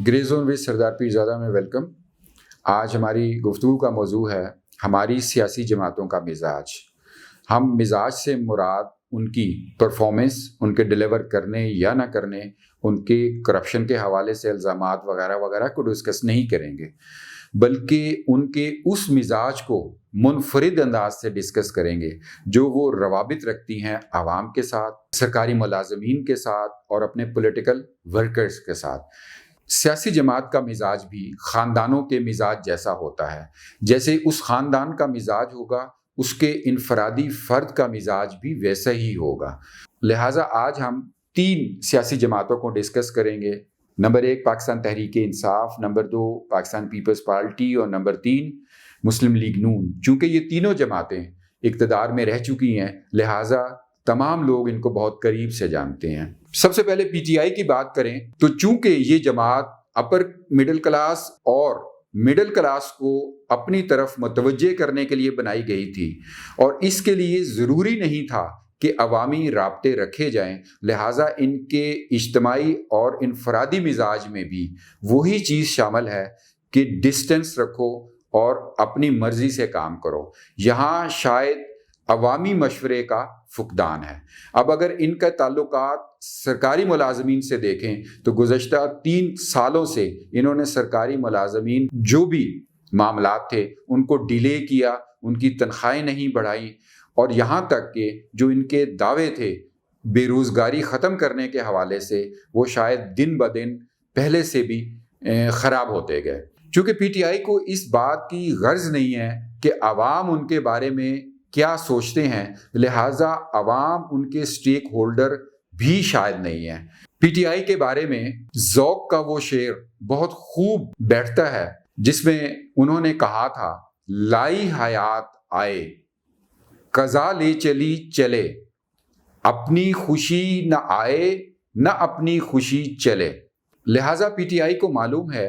Grey zone with सरदार पीरजादा में welcome. आज हमारी गुफ्तगू का मौजू है हमारी सियासी जमातों का मिजाज। हम मिजाज से मुराद उनकी परफॉर्मेंस, उनके डिलीवर करने या ना करने, उनके करप्शन के हवाले से इल्ज़ामात वगैरह वगैरह को डिस्कस नहीं करेंगे, बल्कि उनके उस मिजाज को मुनफरिद अंदाज से डिस्कस करेंगे जो वो रवाबित रखती हैं आवाम के साथ, सरकारी मुलाजमीन के साथ और अपने पॉलिटिकल वर्कर्स के साथ। सियासी जमात का मिजाज भी ख़ानदानों के मिजाज जैसा होता है। जैसे उस ख़ानदान का मिजाज होगा, उसके इनफरादी फ़र्द का मिजाज भी वैसा ही होगा। लिहाजा आज हम 3 सियासी जमातों को डिस्कस करेंगे। Number 1 Pakistan Tehreek-e-Insaf, number 2 Pakistan Peoples Party और नंबर 3 मुस्लिम लीग नून। चूँकि ये तीनों जमातें इक़्तिदार में रह चुकी हैं, लिहाजा तमाम लोग इनको बहुत करीब से जानते हैं। सबसे पहले पीटीआई की बात करें तो चूंकि ये जमात अपर मिडिल क्लास और मिडिल क्लास को अपनी तरफ मुतवज्जे करने के लिए बनाई गई थी और इसके लिए ज़रूरी नहीं था कि अवामी राब्ते रखे जाएं, लिहाजा इनके इज्तमाई और इनफरादी मिजाज में भी वही चीज़ शामिल है कि डिस्टेंस रखो और अपनी मर्ज़ी से काम करो। यहाँ शायद अवामी मशवरे का फुकदान है। अब अगर इनका ताल्लुकात सरकारी मुलाजमीन से देखें तो गुज़श्ता 3 सालों से इन्होंने सरकारी मुलाजमीन जो भी मामलात थे उनको डिले किया, उनकी तनख्वाहें नहीं बढ़ाई और यहाँ तक कि जो इनके दावे थे बेरोज़गारी ख़त्म करने के हवाले से वो शायद दिन ब दिन पहले से भी ख़राब होते गए। चूँकि पीटीआई को इस बात की गर्ज नहीं है कि अवाम उनके बारे में क्या सोचते हैं, लिहाजा अवाम उनके स्टेक होल्डर भी शायद नहीं है। पीटीआई के बारे में ज़ौक़ का वो शेर बहुत खूब बैठता है जिसमें उन्होंने कहा था, लाई हयात आए कज़ा ले चली चले, अपनी खुशी न आए न अपनी खुशी चले। लिहाजा पीटीआई को मालूम है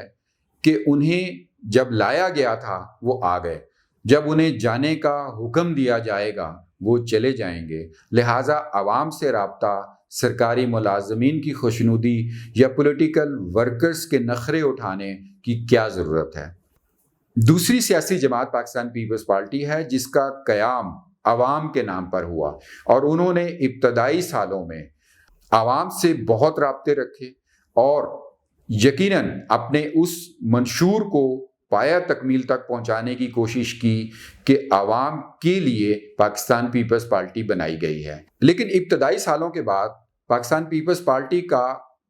कि उन्हें जब लाया गया था वो आ गए, जब उन्हें जाने का हुक्म दिया जाएगा वो चले जाएंगे। लिहाजा आवाम से राब्ता, सरकारी मुलाजमीन की खुशनुदी या पॉलिटिकल वर्कर्स के नखरे उठाने की क्या ज़रूरत है। दूसरी सियासी जमात पाकिस्तान पीपल्स पार्टी है जिसका क़याम आवाम के नाम पर हुआ और उन्होंने इब्तदाई सालों में आवाम से बहुत राब्ते रखे और यकीनन अपने उस मंशूर को पाया तकमील तक पहुंचाने की कोशिश की कि आवाम के लिए पाकिस्तान पीपल्स पार्टी बनाई गई है। लेकिन इब्तदाई सालों के बाद पाकिस्तान पीपल्स पार्टी का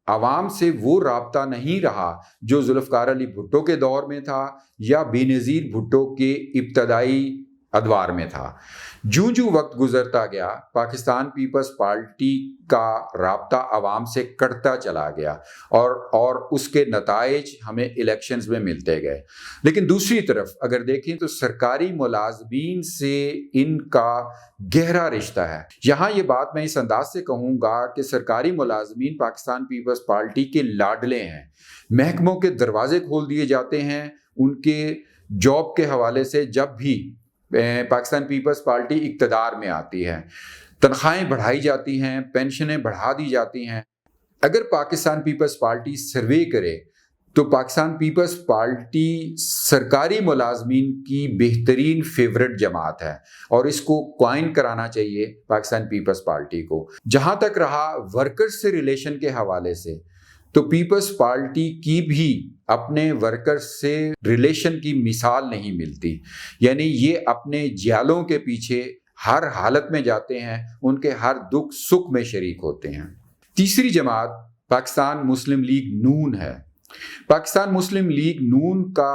आवाम से वो राब्ता नहीं रहा जो जुल्फ़िकार अली भुट्टो के दौर में था या बेनज़ीर भुट्टो के इब्तदाई अदवार में था। जूं जूं वक्त गुजरता गया पाकिस्तान पीपल्स पार्टी का राब्ता आवाम से कटता चला गया और उसके नताइज हमें इलेक्शंस में मिलते गए। लेकिन दूसरी तरफ अगर देखें तो सरकारी मुलाजमीन से इनका गहरा रिश्ता है। यहाँ ये बात मैं इस अंदाज से कहूँगा कि सरकारी मुलाजमीन पाकिस्तान पीपल्स पार्टी के लाडले हैं। महकमों के दरवाजे खोल दिए जाते हैं उनके जॉब के हवाले से जब भी पाकिस्तान पीपल्स पार्टी इक़्तिदार में आती है, तनख्वाहें बढ़ाई जाती हैं, पेंशनें बढ़ा दी जाती हैं। अगर पाकिस्तान पीपल्स पार्टी सर्वे करे तो पाकिस्तान पीपल्स पार्टी सरकारी मुलाजमीन की बेहतरीन फेवरेट जमात है और इसको क्वाइन कराना चाहिए पाकिस्तान पीपल्स पार्टी को। जहाँ तक रहा वर्कर्स से रिलेशन के हवाले से तो पीपल्स पार्टी की भी अपने वर्कर्स से रिलेशन की मिसाल नहीं मिलती, यानी ये अपने जियालों के पीछे हर हालत में जाते हैं, उनके हर दुख सुख में शरीक होते हैं। तीसरी जमात पाकिस्तान मुस्लिम लीग नून है। पाकिस्तान मुस्लिम लीग नून का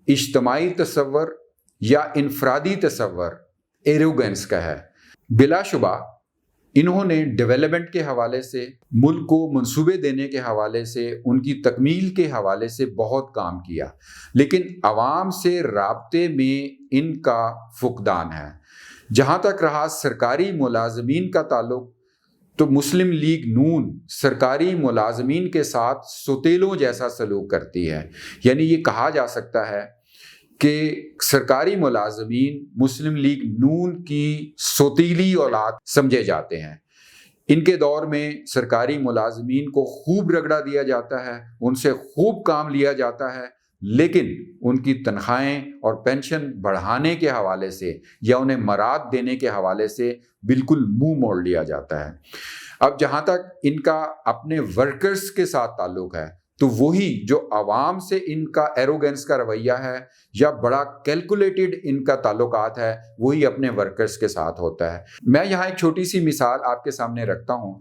इज्तमाई तसव्वुर या इनफरादी तसव्वुर एरोगेंस का है। बिलाशुबा इन्होंने डेवलपमेंट के हवाले से, मुल्क को मंसूबे देने के हवाले से, उनकी तकमील के हवाले से बहुत काम किया, लेकिन आवाम से राब्ते में इनका फुकदान है। जहाँ तक रहा सरकारी मुलाजमीन का ताल्लुक तो मुस्लिम लीग नून सरकारी मुलाजमीन के साथ सोतेलों जैसा सलूक करती है, यानी ये कहा जा सकता है कि सरकारी मुलाजमीन मुस्लिम लीग नून की सोतीली औलाद समझे जाते हैं। ان کے دور میں سرکاری ملازمین کو خوب رگڑا دیا جاتا ہے، ان سے خوب کام لیا جاتا ہے، لیکن ان کی تنخواہیں اور پینشن بڑھانے کے حوالے سے یا انہیں مراد دینے کے حوالے سے بالکل منہ موڑ لیا جاتا ہے۔ اب جہاں تک ان کا اپنے ورکرز کے ساتھ تعلق ہے تو وہی جو عوام سے ان کا ایروگنس کا رویہ ہے یا بڑا کیلکولیٹڈ ان کا تعلقات ہے وہی اپنے ورکرز کے ساتھ ہوتا ہے۔ میں یہاں ایک چھوٹی سی مثال آپ کے سامنے رکھتا ہوں۔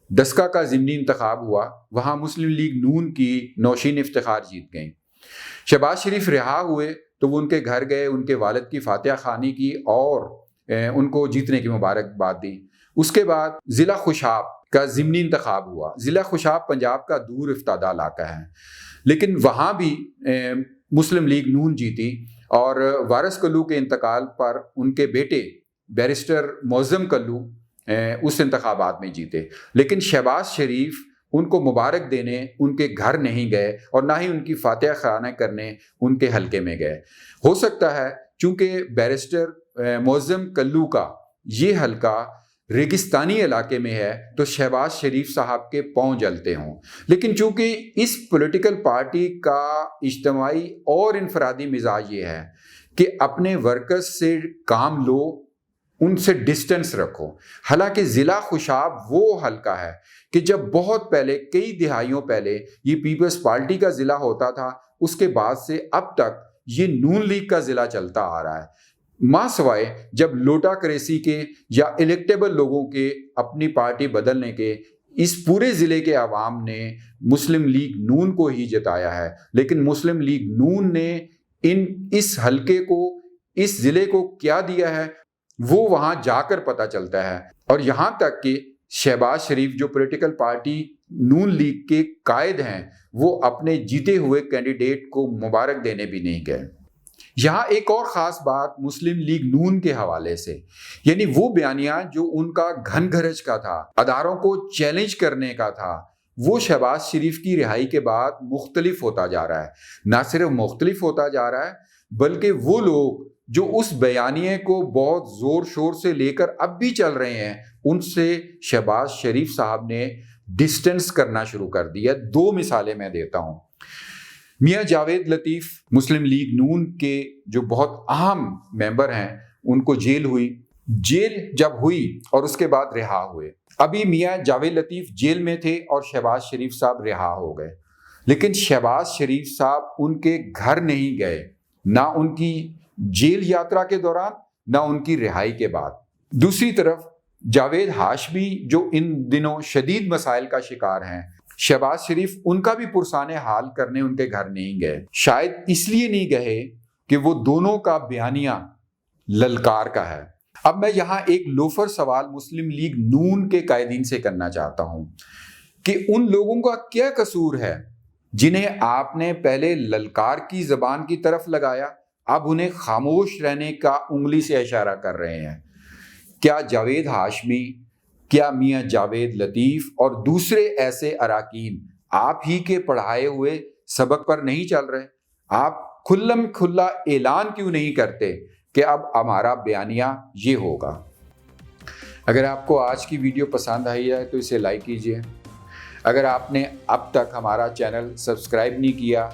ڈسکا کا ضمنی انتخاب ہوا، وہاں مسلم لیگ نون کی نوشین افتخار جیت گئیں۔ شہباز شریف رہا ہوئے تو وہ ان کے گھر گئے، ان کے والد کی فاتحہ خوانی کی اور ان کو جیتنے کی مبارکباد دی۔ اس کے بعد ضلع خوشاب کا ضمنی انتخاب ہوا۔ ضلع خوشاب پنجاب کا دور افتادہ علاقہ ہے، لیکن وہاں بھی مسلم لیگ نون جیتی اور وارث کلو کے انتقال پر ان کے بیٹے بیرسٹر معظم کلو اس انتخابات میں جیتے، لیکن شہباز شریف ان کو مبارک دینے ان کے گھر نہیں گئے اور نہ ہی ان کی فاتحہ خوانی کرنے ان کے حلقے میں گئے۔ ہو سکتا ہے چونکہ بیرسٹر معظم کلو کا یہ حلقہ ریگستانی علاقے میں ہے تو شہباز شریف صاحب کے پاؤں جلتے ہوں، لیکن چونکہ اس پولیٹیکل پارٹی کا اجتماعی اور انفرادی مزاج یہ ہے کہ اپنے ورکرز سے کام لو، ان سے ڈسٹنس رکھو۔ حالانکہ ضلع خوشاب وہ حلقہ ہے کہ جب بہت پہلے کئی دہائیوں پہلے یہ پیپلز پارٹی کا ضلع ہوتا تھا، اس کے بعد سے اب تک یہ نون لیگ کا ضلع چلتا آ رہا ہے، ماں سوائے جب لوٹا کریسی کے یا الیکٹیبل لوگوں کے اپنی پارٹی بدلنے کے اس پورے ضلع کے عوام نے مسلم لیگ نون کو ہی جتایا ہے۔ لیکن مسلم لیگ نون نے اس حلقے کو، اس ضلع کو کیا دیا ہے وہ وہاں جا کر پتہ چلتا ہے، اور یہاں تک کہ شہباز شریف جو پولیٹیکل پارٹی نون لیگ کے قائد ہیں وہ اپنے جیتے ہوئے کینڈیڈیٹ کو مبارک دینے بھی نہیں گئے۔ یہاں ایک اور خاص بات مسلم لیگ نون کے حوالے سے، یعنی وہ بیانیہ جو ان کا گھن گھرج کا تھا، اداروں کو چیلنج کرنے کا تھا، وہ شہباز شریف کی رہائی کے بعد مختلف ہوتا جا رہا ہے۔ نہ صرف مختلف ہوتا جا رہا ہے بلکہ وہ لوگ جو اس بیانیے کو بہت زور شور سے لے کر اب بھی چل رہے ہیں ان سے شہباز شریف صاحب نے ڈسٹنس کرنا شروع کر دیا۔ دو مثالیں میں دیتا ہوں۔ میاں جاوید لطیف مسلم لیگ نون کے جو بہت اہم ممبر ہیں، ان کو جیل ہوئی، جیل جب ہوئی اور اس کے بعد رہا ہوئے۔ ابھی میاں جاوید لطیف جیل میں تھے اور شہباز شریف صاحب رہا ہو گئے، لیکن شہباز شریف صاحب ان کے گھر نہیں گئے، نہ ان کی جیل یاترا کے دوران نہ ان کی رہائی کے بعد۔ دوسری طرف جاوید ہاشمی جو ان دنوں شدید مسائل کا شکار ہیں، شہباز شریف ان کا بھی پرسان حال کرنے ان کے گھر نہیں گئے۔ شاید اس لیے نہیں گئے کہ وہ دونوں کا بیانیہ للکار کا ہے۔ اب میں یہاں ایک لوفر سوال مسلم لیگ نون کے قائدین سے کرنا چاہتا ہوں کہ ان لوگوں کا کیا قصور ہے جنہیں آپ نے پہلے للکار کی زبان کی طرف لگایا، اب انہیں خاموش رہنے کا انگلی سے اشارہ کر رہے ہیں؟ کیا جاوید ہاشمی، کیا میاں جاوید لطیف اور دوسرے ایسے اراکین آپ ہی کے پڑھائے ہوئے سبق پر نہیں چل رہے؟ آپ کھلم کھلا اعلان کیوں نہیں کرتے کہ اب ہمارا بیانیہ یہ ہوگا؟ اگر آپ کو آج کی ویڈیو پسند آئی ہے تو اسے لائک کیجیے۔ اگر آپ نے اب تک ہمارا چینل سبسکرائب نہیں کیا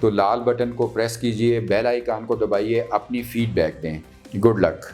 تو لال بٹن کو پریس کیجیے، بیل آئیکن کو دبائیے، اپنی فیڈ بیک دیں۔ Good luck.